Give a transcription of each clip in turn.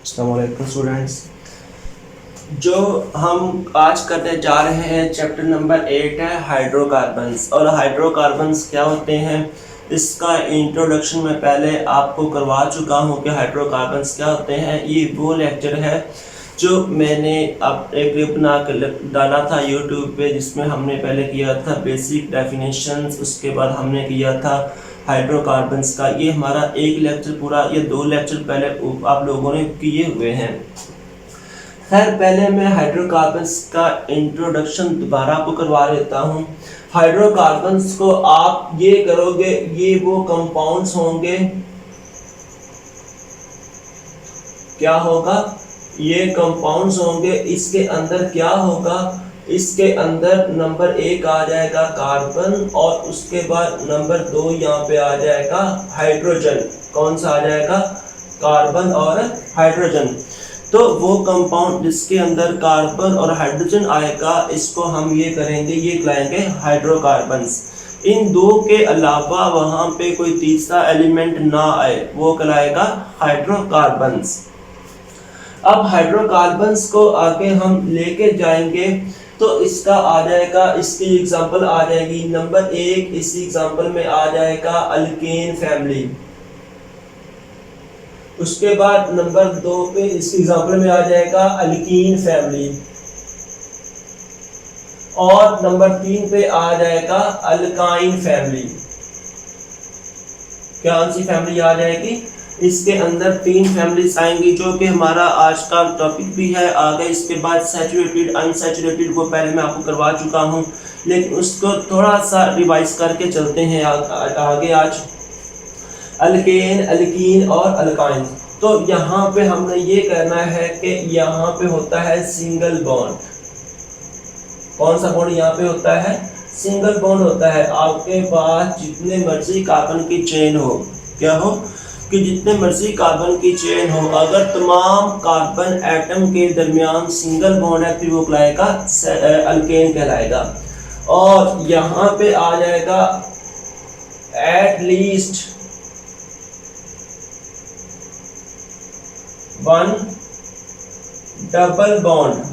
अस्सलाम वालेकुम स्टूडेंट्स। जो हम आज करने जा रहे हैं चैप्टर नंबर 8 है हाइड्रोकार्बन्स। और हाइड्रोकार्बन्स क्या होते हैं इसका इंट्रोडक्शन मैं पहले आपको करवा चुका हूं कि हाइड्रोकार्बन्स क्या होते हैं। ये वो लेक्चर है जो मैंने अब एक क्लिप बना कर डाला था यूट्यूब पे, जिसमें हमने पहले किया था बेसिक डेफिनेशंस, उसके बाद हमने किया था हाइड्रोकार्बन्स का। ये हमारा एक लेक्चर पूरा, ये 2 लेक्चर पहले आप लोगों ने किए हुए हैं। खैर पहले मैं हाइड्रोकार्बन्स का इंट्रोडक्शन दोबारा आपको करवा देता हूँ। हाइड्रोकार्बन्स को आप ये करोगे, ये वो कंपाउंड्स होंगे, क्या होगा, ये कंपाउंड्स होंगे। इसके अंदर क्या होगा, इसके अंदर नंबर 1 आ जाएगा कार्बन, और उसके बाद नंबर 2 यहाँ पे आ जाएगा हाइड्रोजन। कौन सा आ जाएगा, कार्बन और हाइड्रोजन। तो वो कंपाउंड जिसके अंदर कार्बन और हाइड्रोजन आएगा, इसको हम ये करेंगे, ये कहलाएंगे हाइड्रोकार्बन्स। इन दो के अलावा वहां पे कोई तीसरा एलिमेंट ना आए, वो कहलाएगा हाइड्रोकार्बन्स। अब हाइड्रोकार्बन्स को आगे हम लेके जाएंगे तो इसका आ जाएगा, इसकी एग्जांपल आ जाएगी नंबर 1, इसी एग्जांपल में आ जाएगा अल्केन फैमिली। उसके बाद नंबर 2 पे इस एग्जांपल में आ जाएगा अल्कीन फैमिली, और नंबर 3 पे आ जाएगा अल्काइन फैमिली। कौन सी फैमिली आ जाएगी, इसके अंदर 3 फैमिलीज आएंगी, जो कि हमारा आज का टॉपिक भी है आगे। इसके बाद सैचुरेटेड, अनसैचुरेटेड, वो पहले मैं आपको करवा चुका हूँ, लेकिन उसको थोड़ा सा रिवाइज करके चलते हैं आगे। आज अल्केन, अल्कीन और अल्काइन। तो यहाँ पे हमने ये करना है कि यहाँ पे होता है सिंगल बॉन्ड। कौन सा बॉन्ड यहाँ पे होता है, सिंगल बॉन्ड होता है। आपके पास जितने मर्जी कार्बन की चेन हो, क्या हो कि जितने मर्जी कार्बन की चेन हो, अगर तमाम कार्बन एटम के दरमियान सिंगल बॉन्ड है, फिर वो कहलाएगा अल्केन कहलाएगा। और यहाँ पे आ जाएगा एट लीस्ट 1 डबल बॉन्ड।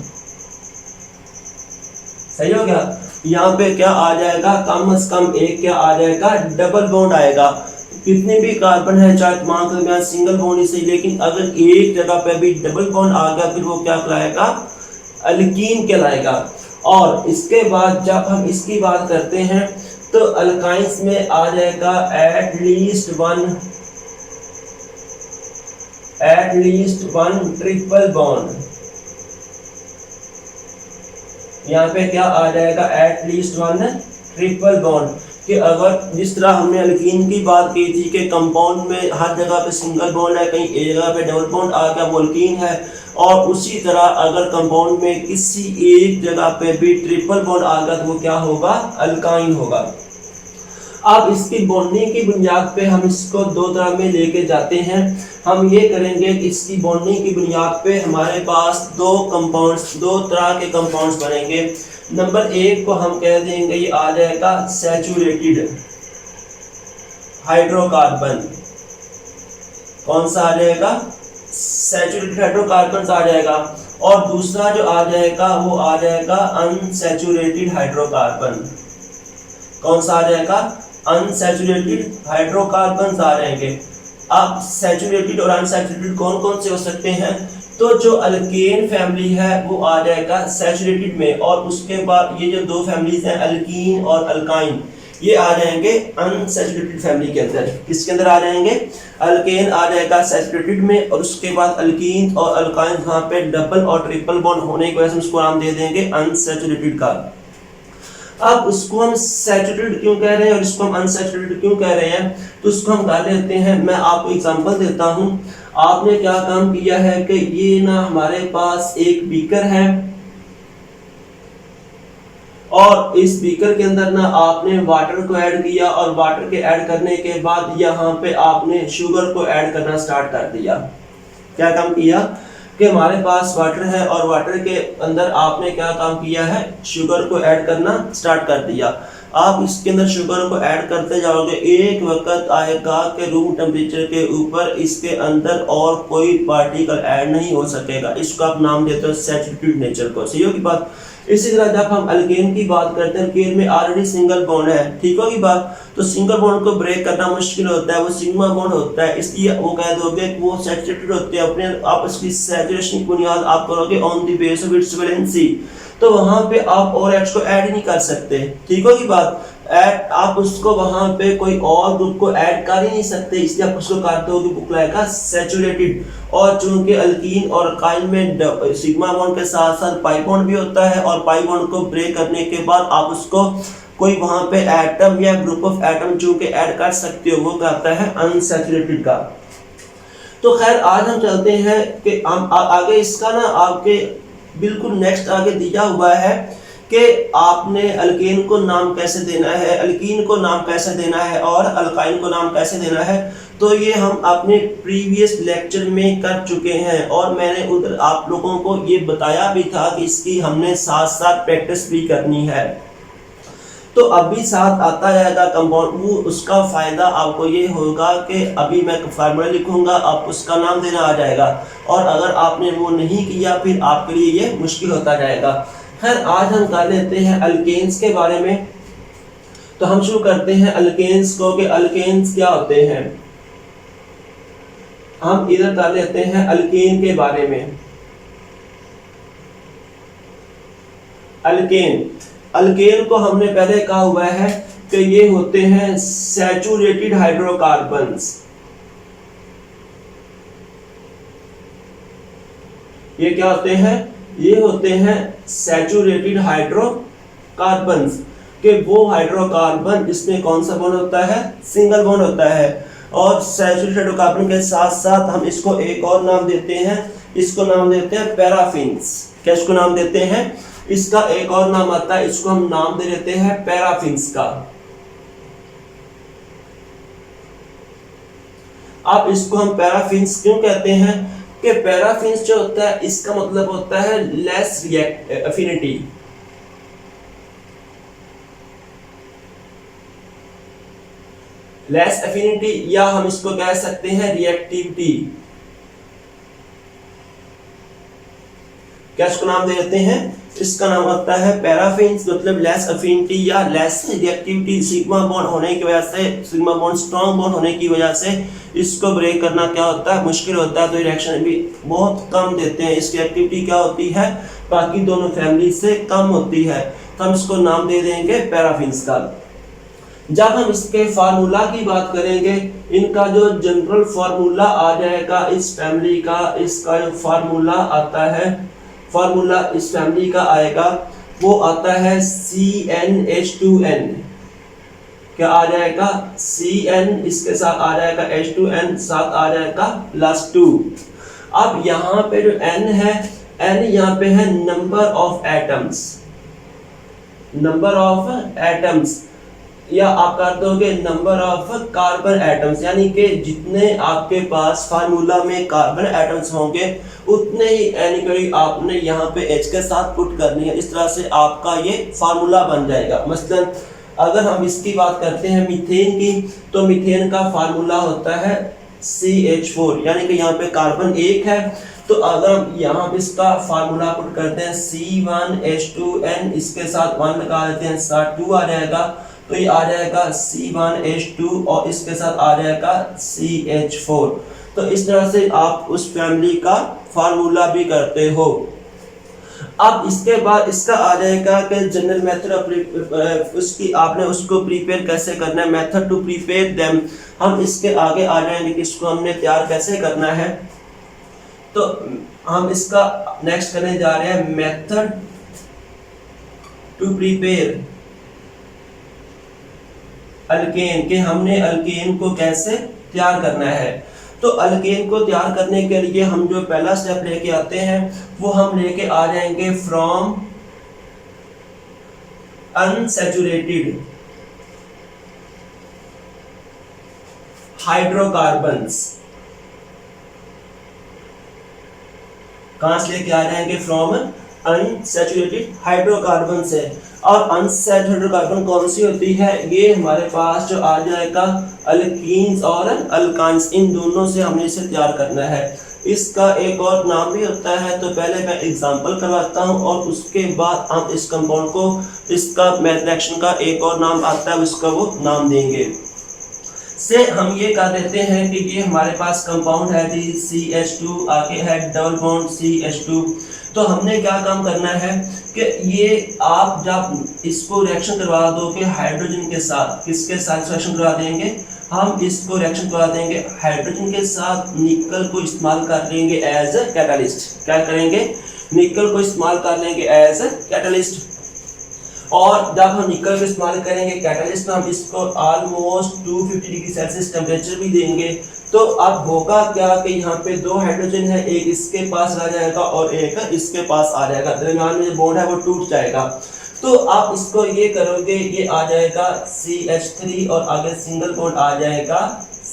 सही हो गया। यहाँ पे क्या आ जाएगा, कम से कम एक क्या आ जाएगा, डबल बॉन्ड आएगा। कितने भी कार्बन है चाहे तमाम के दरमियान सिंगल बॉन्ड ही सही, लेकिन अगर एक जगह पे भी डबल बॉन्ड आ गया, फिर वो क्या कहलाएगा, अल्कीन कहलाएगा। और इसके बाद जब हम इसकी बात करते हैं तो अल्काइंस में आ जाएगा at least one triple bond. यहाँ पे क्या आ जाएगा, एट लीस्ट 1 ट्रिपल बॉन्ड। कि अगर जिस तरह हमने अल्कीन की बात की थी कि कंपाउंड में हर जगह पे सिंगल बॉन्ड है, कहीं एक जगह पे डबल बॉन्ड आ गया, वो अल्कीन है। और उसी तरह अगर कंपाउंड में किसी एक जगह पे भी ट्रिपल बॉन्ड आ गया, तो वो क्या होगा, अल्काइन होगा। अब इसकी बॉन्डिंग की बुनियाद पे हम इसको 2 तरह में लेके जाते हैं। हम ये करेंगे कि इसकी बॉन्डिंग की बुनियाद पे हमारे पास 2 कंपाउंड्स, 2 तरह के कंपाउंड्स बनेंगे। नंबर 1 को हम कह देंगे, ये आ जाएगा सैचुरेटेड हाइड्रोकार्बन। कौन सा आ जाएगा, सैचुरेटेड हाइड्रोकार्बन आ जाएगा। और दूसरा जो आ जाएगा वो आ जाएगा अनसैचुरेटेड हाइड्रोकार्बन। कौन सा आ जाएगा, अनसैचुरेटेड हाइड्रोकार्बन आ जाएंगे। अब सैचुरेटेड और अनसैचुरेटेड कौन कौन से हो सकते हैं, तो जो अल्केन फैमिली है वो आ जाएगा सैचुरेटेड में, और उसके बाद ये जो 2 फैमिलीज हैं अल्कीन और अल्काइन, ये आ जाएंगे अनसैचुरेटेड फैमिली के अंदर। किसके अंदर आ जाएंगे, अल्केन आ जाएगा सैचुरेटेड में, और उसके बाद अल्कीन और अल्काइन वहाँ पे डबल और ट्रिपल बॉन्ड होने की वजह से उसको नाम दे देंगे अनसैचुरेटेड का। अब उसको हम सैचुरेटेड क्यों कह रहे हैं और इसको हम अनसैचुरेटेड क्यों कह रहे हैं, तो उसको हम डाल लेते हैं। मैं आपको एग्जांपल देता हूं। आपने क्या काम किया है कि ये ना हमारे पास एक बीकर है, और इस बीकर के अंदर ना आपने वाटर को ऐड किया, और वाटर के ऐड करने के बाद यहाँ पे आपने शुगर को ऐड करना स्टार्ट कर दिया। क्या काम किया कि हमारे पास वाटर है, और वाटर के अंदर आपने क्या काम किया है, शुगर को ऐड करना स्टार्ट कर दिया। आप इसके अंदर शुगर को ऐड करते जाओगे, एक वक्त आएगा कि रूम टेम्परेचर के ऊपर इसके अंदर और कोई पार्टिकल ऐड नहीं हो सकेगा। इसको आप नाम देते हो सैचुरेटेड नेचर को। सही होगी बात। इसी तरह जब हम अल्केन की बात करते हैं, अल्केन में ऑलरेडी सिंगल बॉन्ड है, ठीक होगी बात, तो सिंगल बॉन्ड को ब्रेक करना मुश्किल होता है, वो सिग्मा बॉन्ड होता है, इसलिए वो कह दोगे कि वो सैचुरेटेड होते हैं। अपने आप इसकी सैचुरेशन की बुनियाद आप करोगे on the base of its valency, तो वहां पे आप और एच को ऐड नहीं कर सकते, ठीक होगी बात। ऐड आप उसको वहां पे कोई और ग्रुप को ऐड कर ही नहीं सकते, इसलिए आप उसको करते हो कि बुक लाएगा सैचुरेटेड। और चूंकि अल्कीन और अल्काइल में सिग्मा बॉन्ड के साथ साथ पाई बॉन्ड भी होता है, और पाई बॉन्ड को ब्रेक करने के बाद आप उसको कोई वहां पे एटम या ग्रुप ऑफ एटम चूंकि ऐड कर सकते हो, वो कहता है अनसैचुरेटेड का। तो खैर आज हम चलते हैं कि हम आगे इसका ना आपके बिल्कुल नेक्स्ट आगे दिया हुआ है कि आपने अल्केन को नाम कैसे देना है, अल्कीन को नाम कैसे देना है और अल्काइन को नाम कैसे देना है। तो ये हम अपने प्रीवियस लेक्चर में कर चुके हैं, और मैंने उधर आप लोगों को ये बताया भी था कि इसकी हमने साथ साथ प्रैक्टिस भी करनी है। तो अभी साथ आता जाएगा कंपाउंड, वो उसका फायदा आपको ये होगा कि अभी मैं फार्मूला लिखूंगा, आप उसका नाम देना आ जाएगा, और अगर आपने वो नहीं किया फिर आपके लिए ये मुश्किल होता जाएगा। खैर आज हम कर लेते हैं अल्केन्स के बारे में। तो हम शुरू करते हैं अल्केन्स को कि अल्केन्स क्या होते हैं। हम इधर कर लेते हैं अल्केन के बारे में। अल्केन, अल्केन को हमने पहले कहा हुआ है कि ये होते हैं सैचुरेटेड हाइड्रोकार्बन्स। ये क्या होते हैं? ये होते हैं सैचुरेटेड हाइड्रोकार्बन्स के वो हाइड्रोकार्बन जिसमें कौन सा बॉन्ड होता है? सिंगल बॉन्ड होता है। और सैचुरेटेड हाइड्रोकार्बन के साथ साथ हम इसको एक और नाम देते हैं, इसको नाम देते हैं पैराफिन्स। क्या इसको नाम देते हैं? इसका एक और नाम आता है, इसको हम नाम दे देते हैं पैराफिन्स का। अब इसको हम पैराफिन्स क्यों कहते हैं? कि पैराफिन्स जो होता है इसका मतलब होता है लेस एफिनिटी। लेस एफिनिटी, या हम इसको कह सकते हैं रिएक्टिविटी। क्या इसको नाम दे देते हैं? इसका नाम होता है पैराफिन्स, मतलब लेस एफिनिटी या लेस रिएक्टिविटी। सिग्मा बॉन्ड होने की वजह से, सिग्मा बॉन्ड स्ट्रॉन्ग बॉन्ड होने की वजह से इसको ब्रेक करना क्या होता है? मुश्किल होता है, तो रिएक्शन भी बहुत कम देते हैं। इसकी एक्टिविटी क्या होती है? बाकी दोनों फैमिली से कम होती है, तो हम इसको नाम दे देंगे पैराफिन्स का। जब हम इसके फार्मूला की बात करेंगे, इनका जो जनरल फार्मूला आ जाएगा इस फैमिली का, इसका जो फार्मूला आता है, फार्मूला इस फैमिली का आएगा, वो आता है CnH2n। क्या आ जाएगा? Cn, इसके साथ आ जाएगा H2n, साथ आ जाएगा +2। अब यहाँ पे जो n है, n यहाँ पे है number of atoms, number of atoms, या आप कर दोगे नंबर ऑफ कार्बन एटम्स, यानी कि जितने आपके पास फार्मूला में कार्बन एटम्स होंगे उतने ही यानी आपने यहाँ पे H के साथ पुट करनी है। इस तरह से आपका ये फार्मूला बन जाएगा। मसलन अगर हम इसकी बात करते हैं मीथेन की, तो मीथेन का फार्मूला होता है CH4, यानी कि यहाँ पे कार्बन एक है, तो अगर हम यहाँ पे इसका फार्मूला पुट करते हैं C1H2n, इसके साथ 1 लगा देते हैं, साथ 2 आ जाएगा, तो ये आ जाएगा C1H2 और इसके साथ आ जाएगा CH4। तो इस तरह से आप उस फैमिली का फार्मूला भी करते हो। अब इसके बाद इसका आ जाएगा कि जनरल मेथड उसकी आपने उसको प्रिपेयर कैसे करना है, मेथड टू प्रिपेयर देम। हम इसके आगे आ जाएंगे कि इसको हमने तैयार कैसे करना है। तो हम इसका नेक्स्ट करने जा रहे हैं मेथड टू प्रिपेयर अल्केन, के हमने अल्केन को कैसे तैयार करना है। तो अल्केन को तैयार करने के लिए हम जो पहला स्टेप लेके आते हैं वो हम लेके आ जाएंगे फ्रॉम अनसैचुरेटेड हाइड्रोकार्बन्स। कहां से लेके आ जाएंगे? फ्रॉम अनसैचुरेटेड हाइड्रोकार्बन से। और अनसैचुरेटेड हाइड्रोकार्बन कौन सी होती है, ये हमारे पास जो आ जाएगा अल्कीन्स और अल्कान्स, इन दोनों से हमने इसे तैयार करना है। इसका एक और नाम भी होता है, तो पहले मैं एग्जांपल करवाता हूँ और उसके बाद हम इस कंपाउंड को, इसका मेथड रिएक्शन का एक और नाम आता है, उसका वो नाम देंगे। से हम ये कह देते हैं कि ये हमारे पास कंपाउंड है जी CH2, आगे है डबल बॉन्ड CH2। तो हमने क्या काम करना है कि ये आप जब इसको रिएक्शन करवा दोगे हाइड्रोजन के साथ, किसके साथ रिएक्शन करवा देंगे, हम इसको रिएक्शन करवा देंगे हाइड्रोजन के साथ, निकल को इस्तेमाल कर लेंगे एज ए कैटलिस्ट। क्या करेंगे, निकल को इस्तेमाल कर लेंगे एज ए कैटलिस्ट। और जब हम निकल को इस्तेमाल करेंगे कैटलिस्ट, हम इसको ऑलमोस्ट 250 डिग्री सेल्सियस टेम्परेचर भी देंगे। तो अब होगा क्या कि यहाँ पे दो हाइड्रोजन है, एक इसके पास आ जाएगा और एक इसके पास आ जाएगा, दरमियान में जो बॉन्ड है वो टूट जाएगा। तो आप इसको ये करोगे, ये आ जाएगा CH3 और आगे सिंगल बॉन्ड आ जाएगा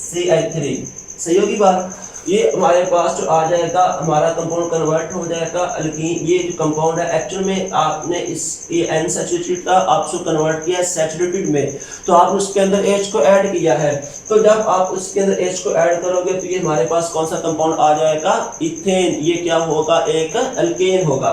CH3। सही होगी बात। ये हमारे पास जो आ जाएगा, हमारा कंपाउंड कन्वर्ट हो जाएगा अल्कीन। ये जो कंपाउंड है एक्चुअल में आपने इस ये अनसैचुरेटेड का आपको कन्वर्ट किया सैचुरेटेड में, तो आपने उसके अंदर H को ऐड किया है। तो जब आप उसके अंदर H को ऐड करोगे तो ये हमारे पास कौन सा कंपाउंड आ जाएगा, इथेन। ये क्या होगा, एक अल्केन होगा।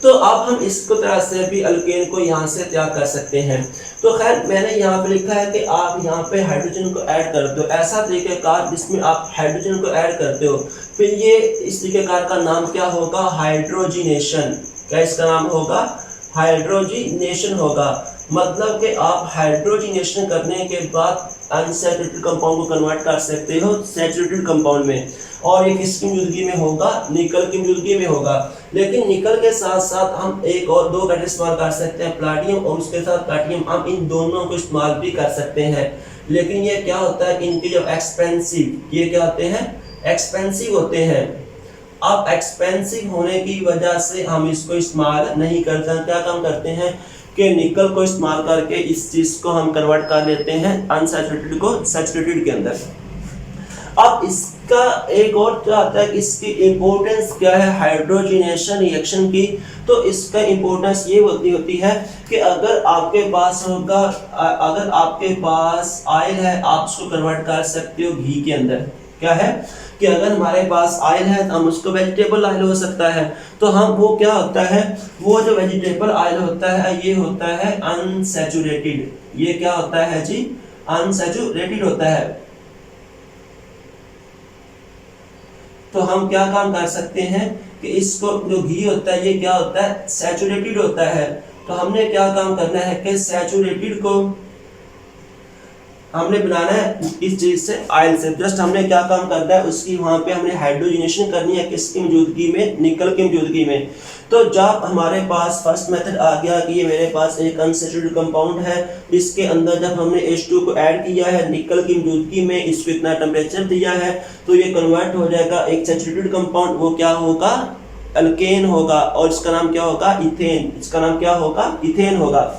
तो अब हम इसको तरह से भी अल्केन को यहाँ से तैयार कर सकते हैं। तो खैर मैंने यहाँ पे लिखा है कि आप यहाँ पे हाइड्रोजन को ऐड करते हो, ऐसा तरीक़ेकार जिसमें आप हाइड्रोजन को ऐड करते हो, फिर ये इस तरीक़ेकार का नाम क्या होगा, हाइड्रोजिनेशन। क्या इसका नाम होगा, हाइड्रोजिनेशन होगा। मतलब कि आप हाइड्रोजिनेशन करने के बाद अनसैचुरेटेड कंपाउंड को कन्वर्ट कर सकते हो सैचुरेटेड कंपाउंड में। और ये किसकी मौजूदगी में होगा, निकल की मौजूदगी में होगा। लेकिन निकल के साथ साथ हम एक और दो कैटलिस्ट इस्तेमाल कर सकते हैं, प्लाटियम और उसके साथ प्लाटियम, हम इन दोनों को इस्तेमाल भी कर सकते हैं। लेकिन ये क्या होता है, इनके जो एक्सपेंसिव, ये क्या होते हैं, एक्सपेंसिव होते हैं। अब एक्सपेंसिव होने की वजह से हम इसको इस्तेमाल नहीं करते। क्या काम करते हैं कि निकल को इस्तेमाल करके इस चीज़ को हम कन्वर्ट कर लेते हैं अनसैचुरेटेड को सैचुरेटेड के अंदर। अब इसका एक और क्या आता है कि इसकी इम्पोर्टेंस क्या है हाइड्रोजिनेशन रिएक्शन की। तो इसका इम्पोर्टेंस ये होती है कि अगर आपके पास होगा, अगर आपके पास ऑयल है, आप उसको कन्वर्ट कर सकते हो घी के अंदर। क्या है कि अगर हमारे पास ऑयल है तो हम उसको वेजिटेबल ऑयल हो सकता है। तो हम वो क्या होता है, वो जो वेजिटेबल ऑयल होता है ये होता है अनसैचुरेटेड। ये क्या होता है जी, अनसैचुरेटेड होता है। तो हम क्या काम कर सकते हैं कि इसको, जो घी होता है ये क्या होता है, सैचुरेटेड होता है। तो हमने क्या काम करना है कि सैचुरेटेड को हमने बनाना है इस चीज से, ऑयल से। जस्ट हमने क्या काम करना है, उसकी वहां पे हमने हाइड्रोजिनेशन करनी है, किसकी मौजूदगी में, निकल की मौजूदगी में। तो जब हमारे पास फर्स्ट मेथड आ गया कि ये मेरे पास एक अनसैचुरेटेड कंपाउंड है, इसके अंदर जब हमने H2 को ऐड किया है निकल की मौजूदगी में, इसको इतना टेम्परेचर दिया है, तो ये कन्वर्ट हो जाएगा एक सैचुरेटेड कंपाउंड। वो क्या होगा, अल्केन होगा, और इसका नाम क्या होगा, इथेन। इसका नाम क्या होगा, इथेन होगा।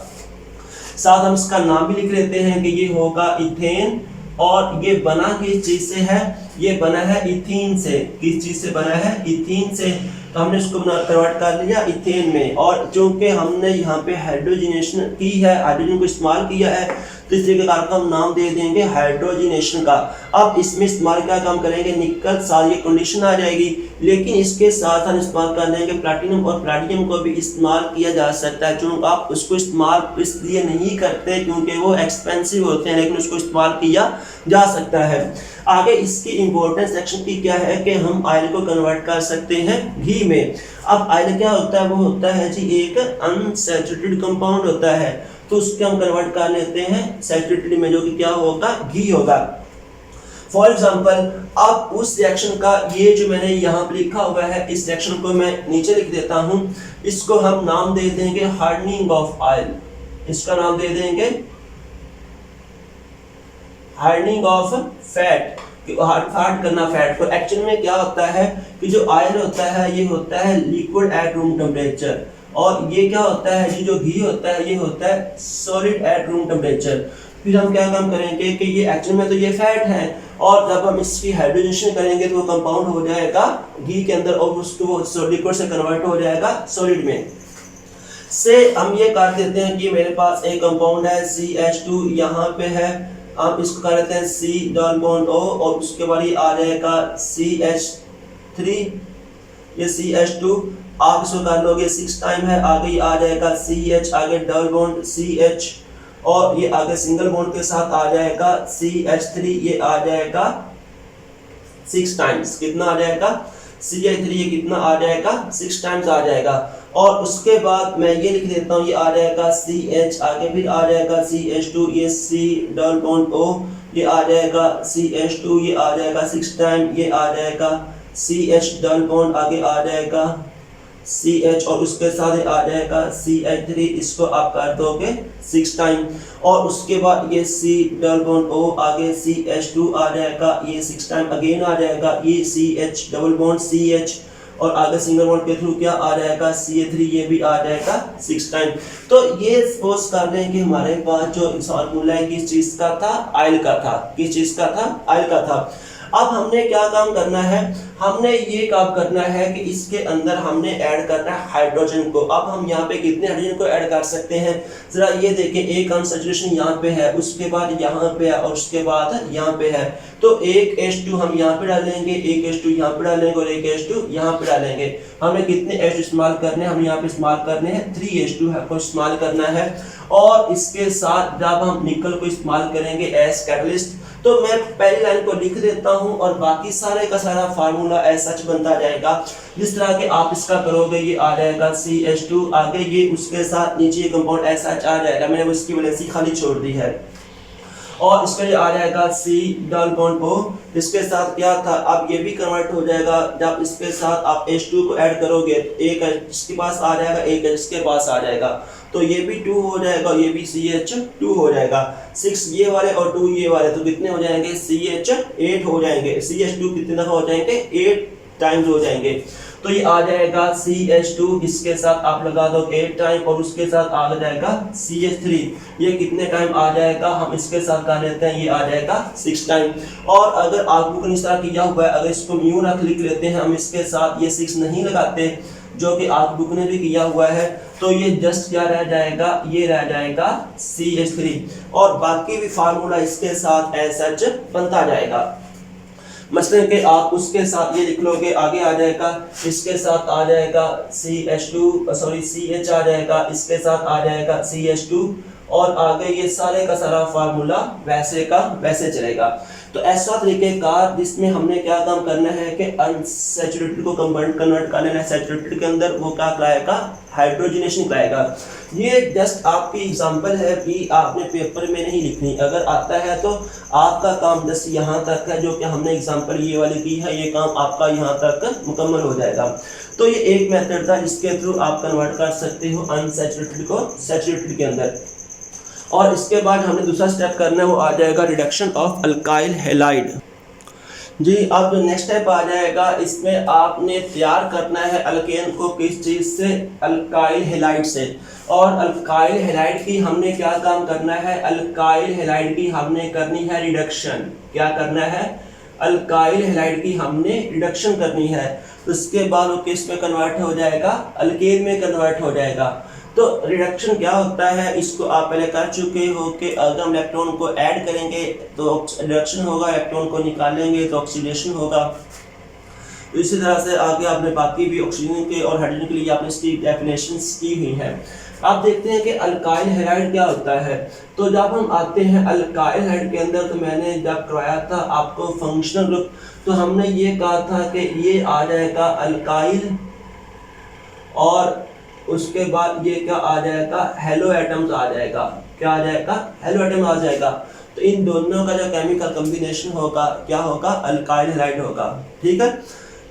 साथ हम इसका नाम भी लिख लेते हैं कि ये होगा इथेन। और ये बना किस चीज से है, ये बना है इथीन से। किस चीज से बना है, इथीन से। तो हमने इसको कन्वर्ट कर लिया इथेन में। और चूंकि हमने यहाँ पे हाइड्रोजिनेशन की है, हाइड्रोजन को इस्तेमाल किया है, तो इस तरीके का हम नाम दे देंगे हाइड्रोजिनेशन का। अब इसमें इस्तेमाल क्या काम करेंगे, निकल साथ ये कंडीशन आ जाएगी। लेकिन इसके साथ हम इस्तेमाल कर लेंगे प्लैटिनम, और प्लैटिनम को भी इस्तेमाल किया जा सकता है। क्योंकि आप उसको इस्तेमाल इसलिए नहीं करते क्योंकि वो एक्सपेंसिव होते हैं, लेकिन उसको इस्तेमाल किया जा सकता है। आगे इसकी इंपॉर्टेंस सेक्शन की क्या है कि हम ऑयल को कन्वर्ट कर सकते हैं घी में। अब ऑयल क्या होता है, वो होता है जी एक अनसैचुरेटेड कंपाउंड होता है। तो उसके हम कन्वर्ट कर लेते हैं सैचुरेटेड में, जो कि क्या होगा, घी होगा। फॉर एग्जाम्पल अब उस रिएक्शन का, ये जो मैंने यहाँ पे लिखा हुआ है, इस रिएक्शन को मैं नीचे लिख देता हूँ। इसको हम नाम दे देंगे हार्डनिंग ऑफ ऑयल। इसका नाम दे देंगे हार्डनिंग ऑफ फैट, हार्ड करना फैट को। एक्चुअल में क्या होता है कि जो ऑयल होता है ये होता है लिक्विड एट रूम टेम्परेचर, और ये क्या होता है जी, जो घी होता है ये होता है सॉलिड एट रूम टेम्परेचर। फिर हम क्या काम करेंगे कि ये एक्चुअल में तो ये फैट है, और जब हम इसकी हाइड्रोजनेशन करेंगे तो वो कंपाउंड हो जाएगा घी के अंदर, और उसको वो लिक्विड से कन्वर्ट हो जाएगा सॉलिड में। से हम ये कर देते हैं कि मेरे पास एक कंपाउंड है CH2 यहाँ पे है, हम इसको कर देते हैं C डबल बॉन्ड O और उसके बाद ये आ जाएगा CH3, ये CH2 आप इसको कर लोगे 6 टाइम है, आगे ये आ जाएगा CH, आगे डबल बॉन्ड CH और ये आगे सिंगल बॉन्ड के साथ आ जाएगा CH3, ये आ जाएगा 6 टाइम्स, कितना आ जाएगा CH3, ये कितना आ जाएगा 6 टाइम्स आ जाएगा। और उसके बाद मैं ये लिख देता हूँ, ये आ जाएगा CH, आगे फिर आ जाएगा CH2, ये C डबल बॉन्ड O, ये आ जाएगा CH2, ये आ जाएगा 6 टाइम, ये आ जाएगा CH डबल बॉन्ड, आगे आ जाएगा CH और उसके साथ आ जाएगा CH3, इसको आप कर दोगे 6 टाइम और उसके बाद ये C डबल बॉन्ड O, आगे CH2 आ जाएगा, ये 6 टाइम अगेन आ जाएगा, ये CH डबल बॉन्ड CH और आगे सिंगल बॉन्ड के थ्रू क्या आ जाएगा CH3, ये भी आ जाएगा 6 टाइम। तो ये सपोज कर लें कि हमारे पास जो फार्मूला है किस चीज का था, आयल का था, किस चीज का था, आयल का था। अब हमने क्या काम करना है, हमने ये काम करना है कि इसके अंदर हमने ऐड करना है हाइड्रोजन को। अब हम यहाँ पे कितने हाइड्रोजन को ऐड कर सकते हैं, जरा ये देखें, एक कंसंट्रेशन यहाँ पे है, उसके बाद यहाँ पे है और उसके बाद यहाँ पे है, तो एक H2 हम यहाँ पे डालेंगे, एक H2 यहाँ पे डालेंगे और एक H2 यहाँ पे डालेंगे। हमें कितने H2 इस्तेमाल करने हैं, हम यहाँ पे इस्तेमाल करने हैं 3 H2 को इस्तेमाल करना है। और इसके साथ जब हम निकल को इस्तेमाल करेंगे एज कैटलिस्ट, तो मैं पहली लाइन को लिख देता हूं और बाकी सारे का सारा फार्मूला ऐसा सच बनता जाएगा। जिस तरह के आप इसका करोगे, ये आ जाएगा CH2, आगे ये उसके साथ नीचे कंपाउंड ऐसा आ जाएगा, मैंने उसकी वैलेंसी खाली छोड़ दी है और इसका ये आ जाएगा C डबल बॉन्ड O, इसके साथ क्या था, अब ये भी कन्वर्ट हो जाएगा। जब इसके साथ आप H2 को ऐड करोगे, एक इसके पास आ जाएगा, एक इसके पास आ जाएगा, तो ये भी 2 हो जाएगा, ये भी CH2 हो जाएगा। 6 ये वाले और 2 ये वाले, तो कितने हो जाएंगे CH8 हो जाएंगे। CH2 कितने दफा हो जाएंगे, 8 टाइम्स हो जाएंगे। तो ये आ जाएगा CH2, इसके साथ आप लगा दो 8 टाइम और उसके साथ आ जाएगा CH3, ये कितने टाइम आ जाएगा, हम इसके साथ कर लेते हैं, ये आ जाएगा 6 टाइम। और अगर आपको इस तरह किया हुआ है, अगर इसको म्यू रख लिख लेते हैं हम इसके साथ, ये 6 नहीं लगाते जो कि आप बुक ने भी किया हुआ है, तो ये जस्ट क्या रह जाएगा, ये रह जाएगा CH3 और बाकी भी फार्मूला इसके साथ एज सच बनता जाएगा। मसलन कि आप उसके साथ ये लिख लोगे, आगे आ जाएगा, इसके साथ आ जाएगा CH आ जाएगा, इसके साथ आ जाएगा CH2 और आगे ये सारे का सारा फार्मूला वैसे का वैसे चलेगा। तो ऐसा तरीकेकार जिसमें हमने क्या काम करना है कि अनसैचुरेटेड को कन्वर्ट करना है सैचुरेटेड के अंदर, वो क्या कराएगा, हाइड्रोजनेशन कराएगा। ये जस्ट आपकी एग्जांपल है कि आपने पेपर में नहीं लिखनी, अगर आता है तो आपका काम जस्ट यहाँ तक है, जो कि हमने एग्जांपल ये वाली की है, ये काम आपका यहाँ तक मुकम्मल हो जाएगा। तो ये एक मेथड था जिसके थ्रू आप कन्वर्ट कर सकते हो अनसैचुरेटेड को सैचुरेटेड के अंदर। और इसके बाद हमने दूसरा स्टेप करना है, वो आ जाएगा रिडक्शन ऑफ अल्काइल हैलाइड। जी, अब जो नेक्स्ट स्टेप आ जाएगा, इसमें आपने तैयार करना है अल्केन को किस चीज़ से, अल्काइल हैलाइड से। और अल्काइल हैलाइड की हमने क्या काम करना है, अल्काइल हैलाइड की हमने करनी है रिडक्शन। क्या करना है, अल्काइल हैलाइड की हमने रिडक्शन करनी है। तो उसके बाद वो किस में कन्वर्ट हो जाएगा, अल्केन में कन्वर्ट हो जाएगा। तो रिडक्शन क्या होता है, इसको आप पहले कर चुके हो कि अगर हम इलेक्ट्रॉन को ऐड करेंगे तो रिडक्शन होगा, इलेक्ट्रॉन को निकालेंगे तो ऑक्सीडेशन होगा। तो इसी तरह से आगे आपने बाकी भी ऑक्सीजन के और हाइड्रोजन के लिए आपने इसकी डेफिनेशंस की हुई है। आप देखते हैं कि अल्काइल हैलाइड क्या होता है। तो जब हम आते हैं अल्काइल हैलाइड के अंदर, तो मैंने जब करवाया था आपको फंक्शनल ग्रुप, तो हमने ये कहा था कि ये आ जाएगा अल्काइल और उसके बाद ये क्या आ जाएगा, हेलो एटम्स आ जाएगा। क्या आ जाएगा, हेलो एटम आ जाएगा। तो इन दोनों का जो केमिकल कॉम्बिनेशन होगा क्या होगा, अल्काइल हैलाइड होगा। ठीक है,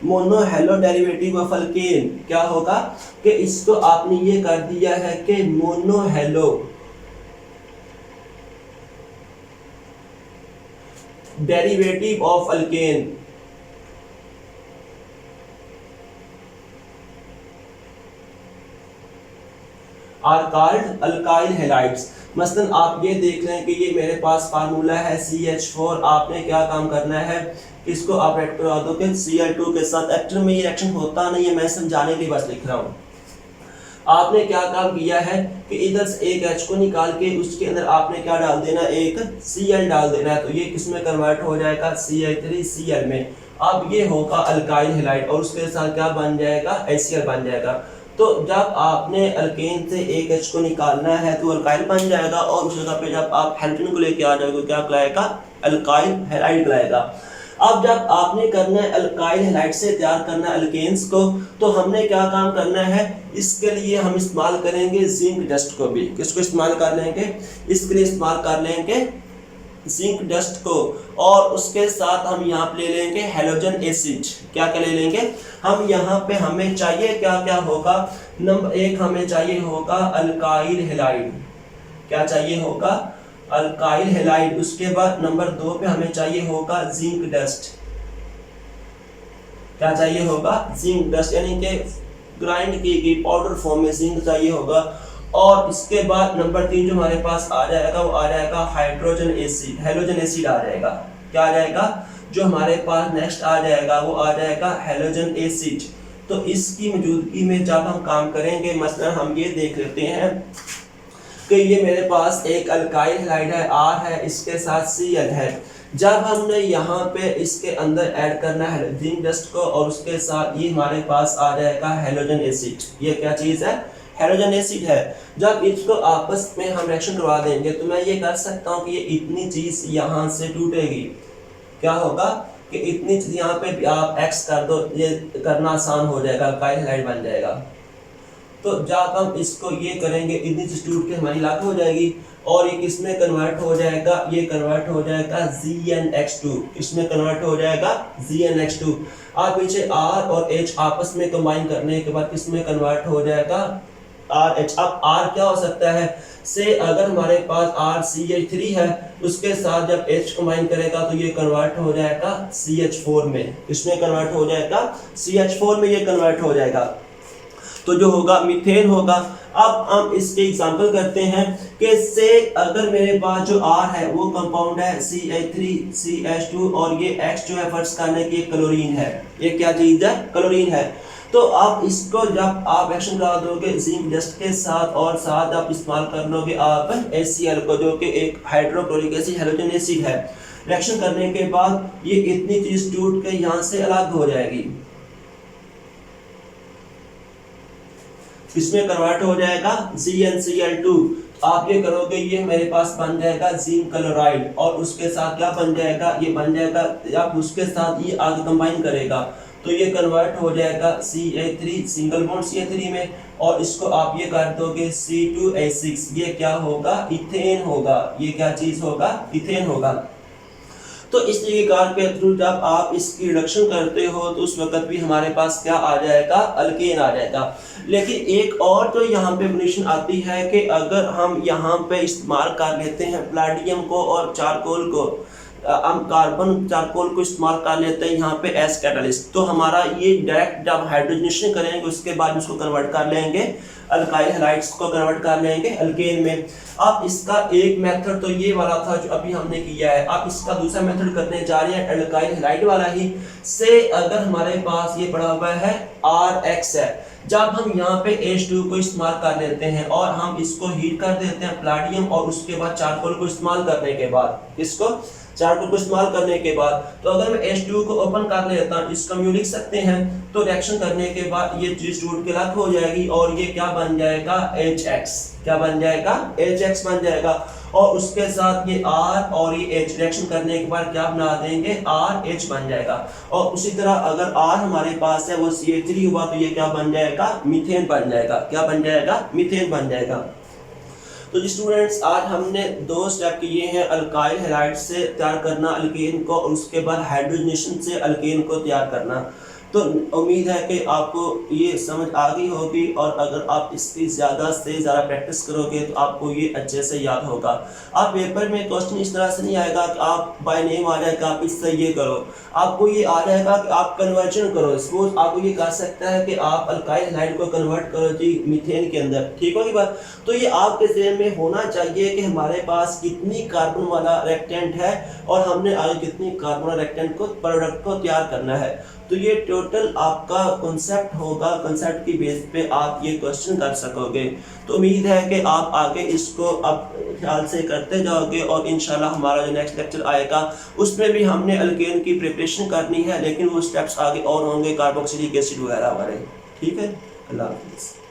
mono hello derivative of alkane क्या होगा कि इसको आपने ये कर दिया है कि monohalo derivative of alkane are called alkyl halides. मसलन आप ये देख रहे हैं कि ये मेरे पास फार्मूला है CH4, आपने क्या काम करना है, इसको आप ऐड करवा दो कि Cl2 के साथ। एक्चुअली में ये रिएक्शन होता नहीं है, मैं समझाने के लिए बस लिख रहा हूँ। आपने क्या काम किया है कि इधर से एक H को निकाल के उसके अंदर आपने क्या डाल देना, एक Cl डाल देना है, तो ये किस में कन्वर्ट हो जाएगा, CH3Cl में। अब ये होगा अल्काइल हैलाइड और उसके साथ क्या बन जाएगा, HCl बन जाएगा। तो जब आपने अल्केन से एक H को निकालना है तो अल्काइल बन जाएगा, और उस जगह पे जब आप हाइड्रोजन को लेके आ जाओगे क्या कहलाएगा, अल्काइल हैलाइड कहलाएगा। अब जब आपने करना है अल्काइल हैलाइड से तैयार करना है अल्केन्स को, तो हमने क्या काम करना है, इसके लिए हम इस्तेमाल करेंगे जिंक डस्ट को भी। किसको इस्तेमाल कर लेंगे, इसके लिए इस्तेमाल कर लेंगे जिंक डस्ट को, और उसके साथ हम यहाँ पे ले लेंगे हैलोजन एसिड। क्या क्या ले लेंगे हम यहाँ पे, हमें चाहिए क्या क्या होगा, नंबर 1 हमें चाहिए होगा अल्काइल हैलाइड। क्या चाहिए होगा, अल्काइल हैलाइड। उसके बाद नंबर 2 पे हमें चाहिए होगा जिंक डस्ट। क्या चाहिए होगा, जिंक डस्ट, यानी कि ग्राइंड की गई पाउडर फॉर्म में जिंक चाहिए होगा। और इसके बाद नंबर 3 जो हमारे पास आ जाएगा वो आ जाएगा हाइड्रोजन एसिड, हैलोजन एसिड आ जाएगा। क्या आ जाएगा, जो हमारे पास नेक्स्ट आ जाएगा वो आ जाएगा हैलोजन एसिड। तो इसकी मौजूदगी में जब हम काम करेंगे, मसलन हम ये देख लेते हैं कि ये मेरे पास एक अल्काइल हैलाइड है R है, इसके साथ Cl है। जब हमने यहाँ पे इसके अंदर ऐड करना है जिंक डस्ट को, और उसके साथ ये हमारे पास आ जाएगा हैलोजन एसिड। ये क्या चीज़ है, हैलोजन एसिड है। जब इसको आपस में हम रिएक्शन करवा देंगे तो मैं ये कर सकता हूँ कि ये इतनी चीज़ यहाँ से टूटेगी। क्या होगा कि इतनी चीज़ यहाँ पे भी आप X कर दो, ये करना आसान हो जाएगा, अल्काइल हैलाइड बन जाएगा। तो जब हम इसको ये करेंगे इतनी चीज़ टूट के हमारी लाख हो जाएगी, और ये किस में कन्वर्ट हो जाएगा, ये कन्वर्ट हो जाएगा ZnH2। इसमें कन्वर्ट हो जाएगा ZnH2। आप पीछे R और H आपस में कंबाइन करने के बाद किस में कन्वर्ट हो जाएगा, RH। अब R क्या हो सकता है, से अगर हमारे पास RCH3 है, उसके साथ जब H कंबाइन करेगा तो ये कन्वर्ट हो जाएगा CH4 में। इसमें कन्वर्ट हो जाएगा CH4 में, ये कन्वर्ट हो जाएगा, तो जो होगा मीथेन होगा। अब हम इसके एग्जांपल करते हैं कि से अगर मेरे पास जो R है वो कंपाउंड है CH3CH2, और ये X जो है फर्स्ट करने की क्लोरीन है। ये क्या चीज़ है, क्लोरीन है। तो आप इसको जब आप रिएक्शन करा दोगे जिंक डस्ट के साथ, और साथ आप इस्तेमाल कर लोगे आप HCl को, जो कि एक हाइड्रोक्लोरिक एसिड हैलोजन एसिड है। रिएक्शन करने के बाद ये इतनी चीज़ टूट के यहाँ से अलग हो जाएगी, इसमें कन्वर्ट हो जाएगा ZnCl2। आप ये करोगे, ये मेरे पास बन जाएगा जिंक क्लोराइड, और उसके साथ क्या बन जाएगा, ये बन जाएगा, आप उसके साथ ये आगे कंबाइन करेगा तो ये कन्वर्ट हो जाएगा CH3 सिंगल बॉन्ड CH3 में, और इसको आप ये कर दोगे C2H6। ये क्या होगा, इथेन होगा। ये क्या चीज़ होगा, इथेन होगा। तो इस तरीके के थ्रू जब आप इसकी रिडक्शन करते हो तो उस वक्त भी हमारे पास क्या आ जाएगा, अल्केन आ जाएगा। लेकिन एक और जो यहाँ पे कंडीशन आती है कि अगर हम यहाँ पे इस्तेमाल कर लेते हैं प्लाटियम को और चारकोल को, हम कार्बन चारकोल को इस्तेमाल कर लेते हैं यहाँ पे एज कैटलिस्ट, तो हमारा ये डायरेक्ट जब हाइड्रोजनेशन करेंगे उसके बाद उसको कन्वर्ट कर लेंगे, अल्काइल हैलाइड्स को कन्वर्ट कर लेंगे अल्केन में। अब इसका एक मेथड तो ये वाला था जो अभी हमने किया है। अब इसका दूसरा मेथड करने जा रहे हैं अल्काइल हैलाइड वाला ही। से अगर हमारे पास ये पड़ा हुआ है RX है, जब हम यहाँ पे H2 को इस्तेमाल कर लेते हैं और हम इसको हीट कर देते हैं प्लाटियम, और उसके बाद चारकोल को इस्तेमाल करने के बाद, इसको चारकोल को इस्तेमाल करने के बाद, तो अगर मैं H2 को ओपन कर लेता हूँ, इसका म्यू लिख सकते हैं, तो रिएक्शन करने के बाद ये चीज टूट के अलग हो जाएगी, और ये क्या बन जाएगा, HX। क्या बन जाएगा, HX बन जाएगा। और उसके साथ ये R और ये H रिएक्शन करने के बाद क्या बना देंगे, RH बन जाएगा। और उसी तरह अगर R हमारे पास है वो CH3 हुआ तो ये क्या बन जाएगा, मीथेन बन जाएगा। क्या बन जाएगा, मीथेन बन जाएगा। तो जी स्टूडेंट्स, आज हमने 2 स्टेप किए हैं, अल्काइल हैलाइड से तैयार करना अल्केन को, और उसके बाद हाइड्रोजनेशन से अल्केन को तैयार करना। तो उम्मीद है कि आपको ये समझ आ गई होगी, और अगर आप इसकी ज़्यादा से ज़्यादा प्रैक्टिस करोगे तो आपको ये अच्छे से याद होगा। आप पेपर में क्वेश्चन इस तरह से नहीं आएगा कि आप बाय नेम आ जाएगा आप इससे ये करो, आपको ये आ जाएगा कि आप कन्वर्जन करो। सपोज आपको ये कर सकता है कि आप अल्काइल हैलाइड को कन्वर्ट करो जी मीथेन के अंदर, ठीक होगी बात। तो ये आपके ज़हन में होना चाहिए कि हमारे पास कितनी कार्बन वाला रिएक्टेंट है और हमने आगे कितनी कार्बन वाला रिएक्टेंट को प्रोडक्ट को तैयार करना है। तो ये टोटल आपका कॉन्सेप्ट होगा, कॉन्सेप्ट की बेस पे आप ये क्वेश्चन कर सकोगे। तो उम्मीद है कि आप आगे इसको अब ख्याल से करते जाओगे और इंशाल्लाह हमारा जो नेक्स्ट लेक्चर आएगा उसमें भी हमने अल्केन की प्रिपरेशन करनी है, लेकिन वो स्टेप्स आगे और होंगे कार्बोक्सिलिक एसिड वगैरह वाले। ठीक है, अल्लाह हाफिज़।